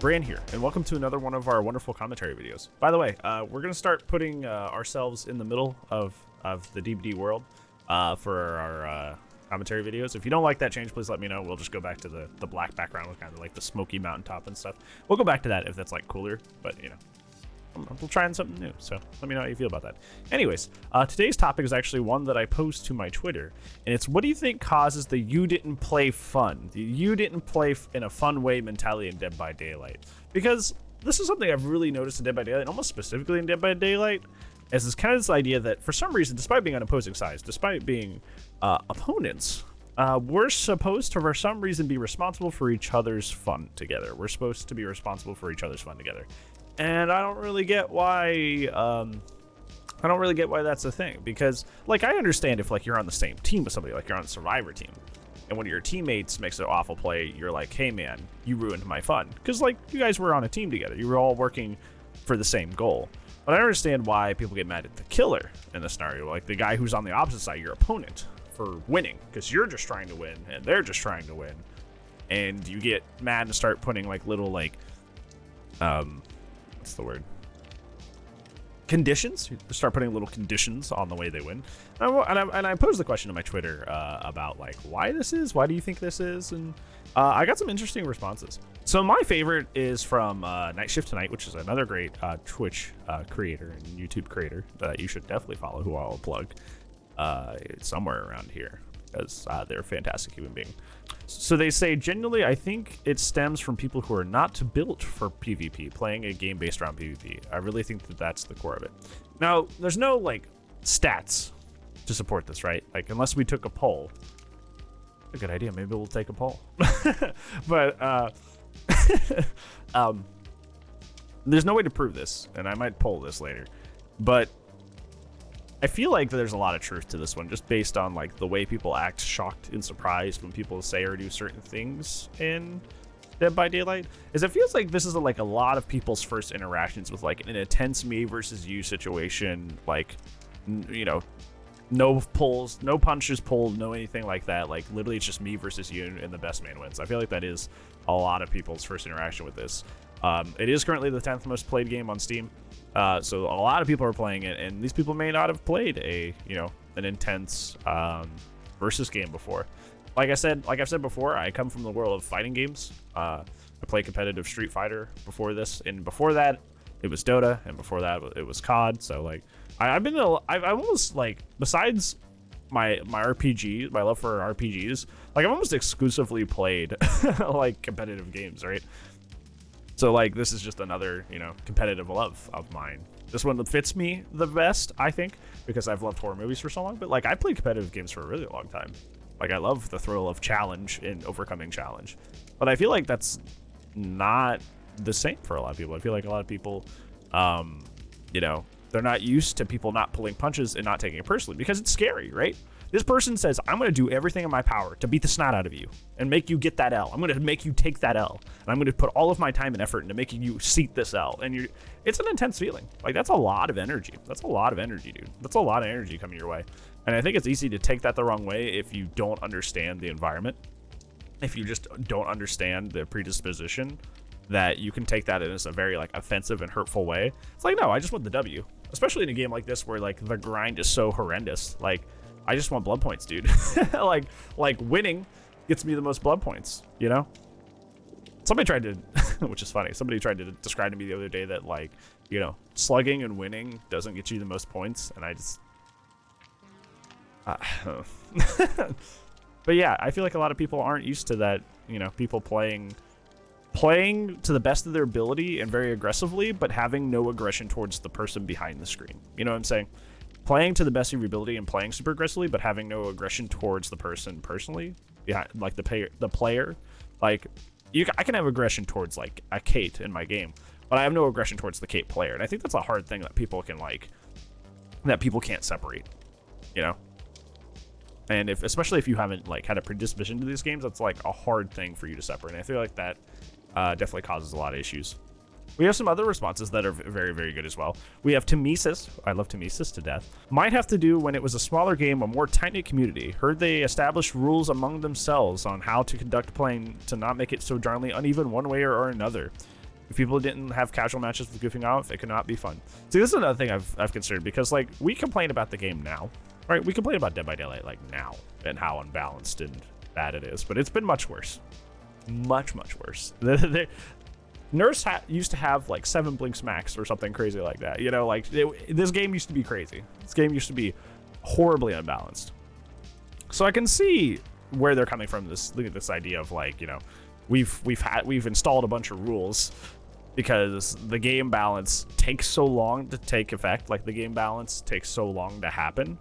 Bran here, and welcome to another one of our wonderful commentary videos. By the way, we're going to start putting ourselves in the middle of the DBD world for our commentary videos. If you don't like that change, please let me know. We'll just go back to the black background with kind of like the smoky mountaintop and stuff. We'll go back to that if that's like cooler, but you know, we're trying something new, so let me know how you feel about that. Anyways, today's topic is actually one that I post to my Twitter, and it's what do you think causes the you didn't play fun, the you didn't play in a fun way mentality in Dead by Daylight? Because this is something I've really noticed in Dead by Daylight, almost specifically in Dead by Daylight, as this kind of this idea that for some reason, despite being on opposing sides, despite being opponents, we're supposed to, for some reason, be responsible for each other's fun together. We're supposed to be responsible for each other's fun together. And I don't really get why that's a thing, because like I understand if like you're on the same team with somebody, like you're on a survivor team, and one of your teammates makes an awful play, you're like, hey man, you ruined my fun, because like you guys were on a team together, you were all working for the same goal. But I understand why people get mad at the killer in this scenario, like the guy who's on the opposite side, your opponent, for winning, because you're just trying to win and they're just trying to win, and you get mad and start putting like little like what's the word? Conditions. You start putting little conditions on the way they win. And I posed the question to my Twitter about like why this is. Why do you think this is? And I got some interesting responses. So my favorite is from Night Shift Tonight, which is another great Twitch creator and YouTube creator that you should definitely follow, who I'll plug somewhere around here, because they're a fantastic human being. So they say, genuinely, I think it stems from people who are not built for PvP, playing a game based around PvP. I really think that that's the core of it. Now, there's no, like, stats to support this, right? Like, unless we took a poll. A good idea. Maybe we'll take a poll. But, there's no way to prove this, and I might poll this later. But I feel like there's a lot of truth to this one, just based on like the way people act shocked and surprised when people say or do certain things in Dead by Daylight. Is it feels like this is like a lot of people's first interactions with like an intense me versus you situation, like, you know, no pulls, no punches pulled, no anything like that. Like literally it's just me versus you and the best man wins. I feel like that is a lot of people's first interaction with this. It is currently the 10th most played game on Steam. So a lot of people are playing it, and these people may not have played an intense versus game before. Like I've said before, I come from the world of fighting games. I played competitive Street Fighter before this, and before that it was Dota, and before that it was COD. So like I've almost like, besides my RPG, my love for RPGs, like I've almost exclusively played like competitive games, right? So like this is just another, you know, competitive love of mine. This one fits me the best, I think, because I've loved horror movies for so long. But like I played competitive games for a really long time. Like I love the thrill of challenge and overcoming challenge. But I feel like that's not the same for a lot of people. I feel like a lot of people, you know, they're not used to people not pulling punches and not taking it personally, because it's scary, right? This person says, I'm going to do everything in my power to beat the snot out of you and make you get that L. I'm going to make you take that L. And I'm going to put all of my time and effort into making you seat this L. And it's an intense feeling. Like, that's a lot of energy. That's a lot of energy, dude. That's a lot of energy coming your way. And I think it's easy to take that the wrong way if you don't understand the environment. If you just don't understand the predisposition, that you can take that as a very, like, offensive and hurtful way. It's like, no, I just want the W. Especially in a game like this where, like, the grind is so horrendous. Like, I just want blood points, dude. like winning gets me the most blood points, you know? Somebody tried to, which is funny, somebody tried to describe to me the other day that, like, you know, slugging and winning doesn't get you the most points, and I just... But yeah, I feel like a lot of people aren't used to that, you know, people playing to the best of their ability and very aggressively, but having no aggression towards the person behind the screen. You know what I'm saying? Playing to the best of your ability and playing super aggressively, but having no aggression towards the person personally, yeah, like the player. Like, I can have aggression towards like a Kate in my game, but I have no aggression towards the Kate player, and I think that's a hard thing that people can that people can't separate, you know. And especially if you haven't like had a predisposition to these games, that's like a hard thing for you to separate. And I feel like that definitely causes a lot of issues. We have some other responses that are very, very good as well. We have Temesis. I love Temesis to death. Might have to do when it was a smaller game, a more tight-knit community. Heard they established rules among themselves on how to conduct playing to not make it so darnly uneven one way or another. If people didn't have casual matches with goofing off, it could not be fun. See, this is another thing I've considered, because like we complain about the game now, right? We complain about Dead by Daylight like now and how unbalanced and bad it is, but it's been much worse, much worse. Nurse used to have like 7 blinks max or something crazy like that. You know, like this game used to be crazy. This game used to be horribly unbalanced. So I can see where they're coming from. This idea of like, you know, we've installed a bunch of rules because the game balance takes so long to take effect. Like the game balance takes so long to happen.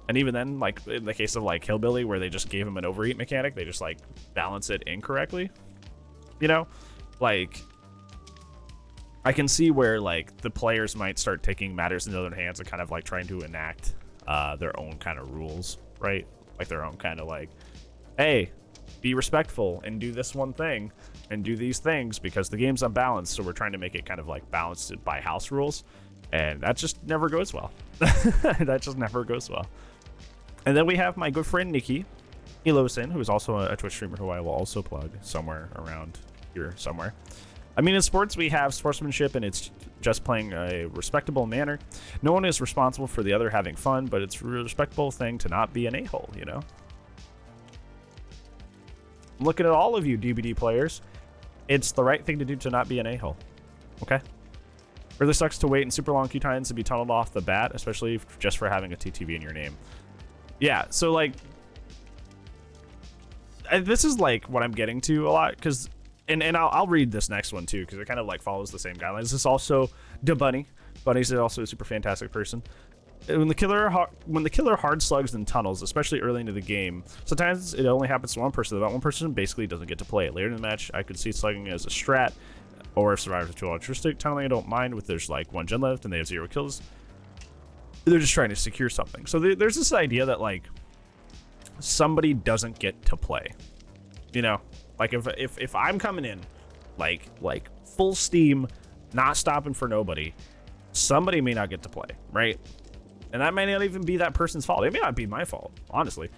And even then, like in the case of like Hillbilly, where they just gave him an overeat mechanic, they just like balance it incorrectly. You know, like I can see where like the players might start taking matters into their own hands and kind of like trying to enact their own kind of rules, right? Like their own kind of like, hey, be respectful and do this one thing and do these things because the game's unbalanced, so we're trying to make it kind of like balanced by house rules, and that just never goes well. That just never goes well. And then we have my good friend Niki Elosin, who is also a Twitch streamer who I will also plug somewhere around here somewhere. I mean, in sports we have sportsmanship, and it's just playing a respectable manner. No one is responsible for the other having fun, but it's a respectable thing to not be an a-hole, you know? Looking at all of you DBD players, it's the right thing to do to not be an a-hole. Okay? Really sucks to wait in super long queue times to be tunneled off the bat, especially just for having a TTV in your name. Yeah, so like, this is like what I'm getting to a lot, because, and I'll read this next one too, because it kind of like follows the same guidelines. This is also DBunny. Bunny's also a super fantastic person. When the killer hard slugs in tunnels, especially early into the game, sometimes it only happens to one person. That one person basically doesn't get to play it. Later in the match, I could see slugging as a strat, or if survivors are too altruistic. Tunneling I don't mind, with there's like 1 gen left and they have 0 kills. They're just trying to secure something. So there's this idea that like somebody doesn't get to play. You know, like if I'm coming in like full steam, not stopping for nobody, somebody may not get to play, right? And that may not even be that person's fault. It may not be my fault, honestly.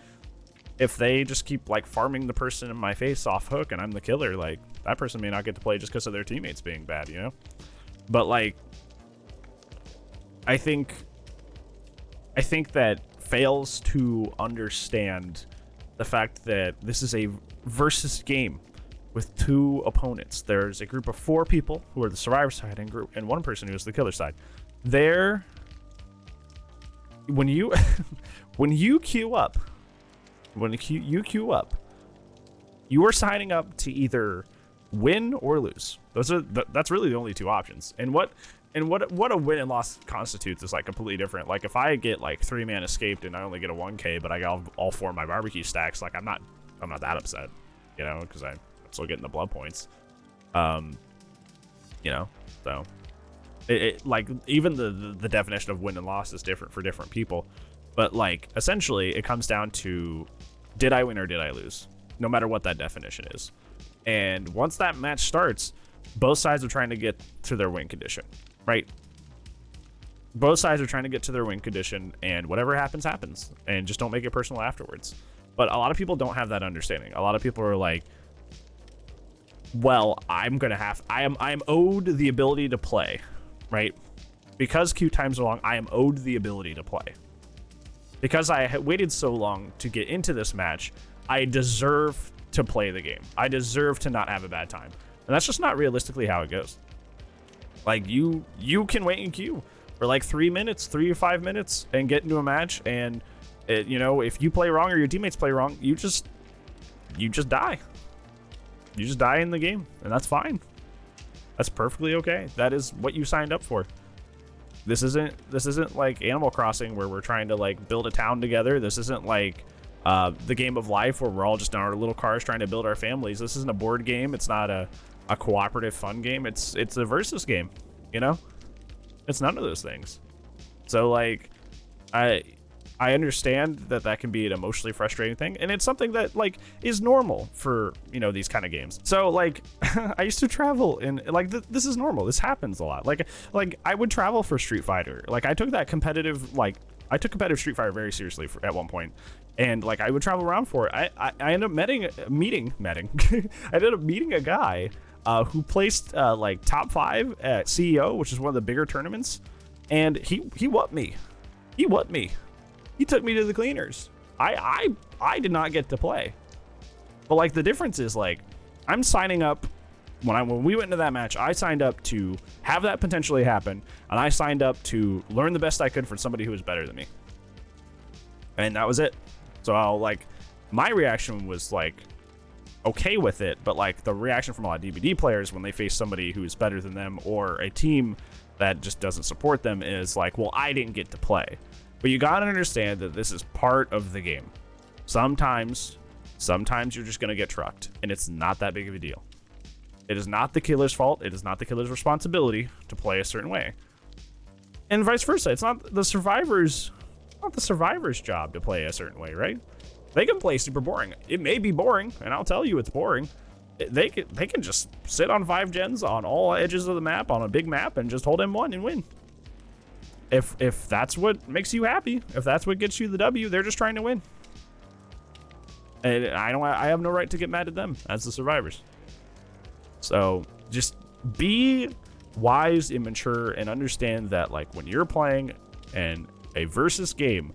If they just keep like farming the person in my face off hook and I'm the killer, like that person may not get to play just because of their teammates being bad, you know? But like, I think that fails to understand the fact that this is a versus game with 2 opponents. There's a group of 4 people who are the survivor side and 1 person who is the killer side. When you queue up, you are signing up to either win or lose. That's really the only 2 options. And what a win and loss constitutes is like completely different. Like if I get like 3-man escaped and I only get a 1K, but I got all 4 of my barbecue stacks, like I'm not that upset, you know, because I'm still getting the blood points. You know, so it like even the definition of win and loss is different for different people, but like essentially it comes down to, did I win or did I lose, no matter what that definition is. And once that match starts, both sides are trying to get to their win condition, right? Both sides are trying to get to their win condition, and whatever happens happens, and just don't make it personal afterwards. But a lot of people don't have that understanding. A lot of people are like, well, I am owed the ability to play, right? Because queue times are long, I am owed the ability to play. Because I waited so long to get into this match, I deserve to play the game. I deserve to not have a bad time. And that's just not realistically how it goes. Like you can wait in queue for like 3 minutes, 3 or 5 minutes, and get into a match, and you know, if you play wrong or your teammates play wrong, you just die. You just die in the game, and that's fine. That's perfectly okay. That is what you signed up for. This isn't like Animal Crossing where we're trying to like build a town together. This isn't like the game of life where we're all just in our little cars trying to build our families. This isn't a board game. It's not a cooperative fun game. It's a versus game, you know? It's none of those things. So like I understand that can be an emotionally frustrating thing, and it's something that like is normal for, you know, these kind of games. So like I used to travel, and like this is normal. This happens a lot. Like I would travel for Street Fighter. Like I took competitive Street Fighter very seriously at one point, and like I would travel around for it. I ended up meeting I ended up meeting a guy who placed like top 5 at CEO, which is one of the bigger tournaments, and he whooped me. He whooped me. He took me to the cleaners. I did not get to play. But like the difference is like I'm signing up when we went into that match, I signed up to have that potentially happen, and I signed up to learn the best I could from somebody who was better than me. And that was it. So my reaction was like okay with it, but like the reaction from a lot of DBD players when they face somebody who is better than them or a team that just doesn't support them is like, well, I didn't get to play. But you gotta understand that this is part of the game. Sometimes you're just gonna get trucked, and it's not that big of a deal. It is not the killer's fault. It is not the killer's responsibility to play a certain way. And vice versa. It's not the survivor's job to play a certain way, right? They can play super boring. It may be boring, and I'll tell you it's boring. They can just sit on 5 gens on all edges of the map on a big map and just hold M1 and win. If that's what makes you happy, if that's what gets you the W, they're just trying to win. And I have no right to get mad at them as the survivors. So just be wise and mature and understand that like when you're playing in a versus game,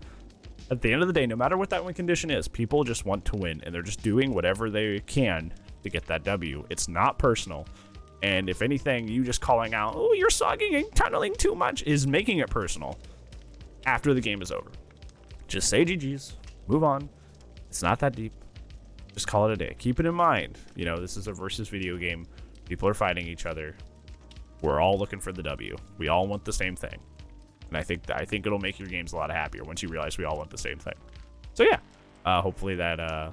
at the end of the day, no matter what that win condition is, people just want to win, and they're just doing whatever they can to get that W. It's not personal. And if anything, you just calling out, oh, you're sucking and tunneling too much, is making it personal after the game is over. Just say GG's, move on. It's not that deep. Just call it a day. Keep it in mind. You know, this is a versus video game. People are fighting each other. We're all looking for the W. We all want the same thing. And I think it'll make your games a lot happier once you realize we all want the same thing. So yeah, hopefully that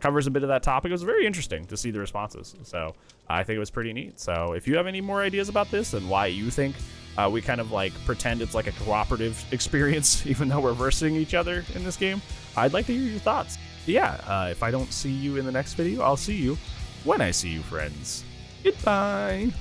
covers a bit of that topic. It was very interesting to see the responses. So I think it was pretty neat. So if you have any more ideas about this and why you think we kind of like pretend it's like a cooperative experience, even though we're versing each other in this game, I'd like to hear your thoughts. Yeah, if I don't see you in the next video, I'll see you when I see you, friends. Goodbye.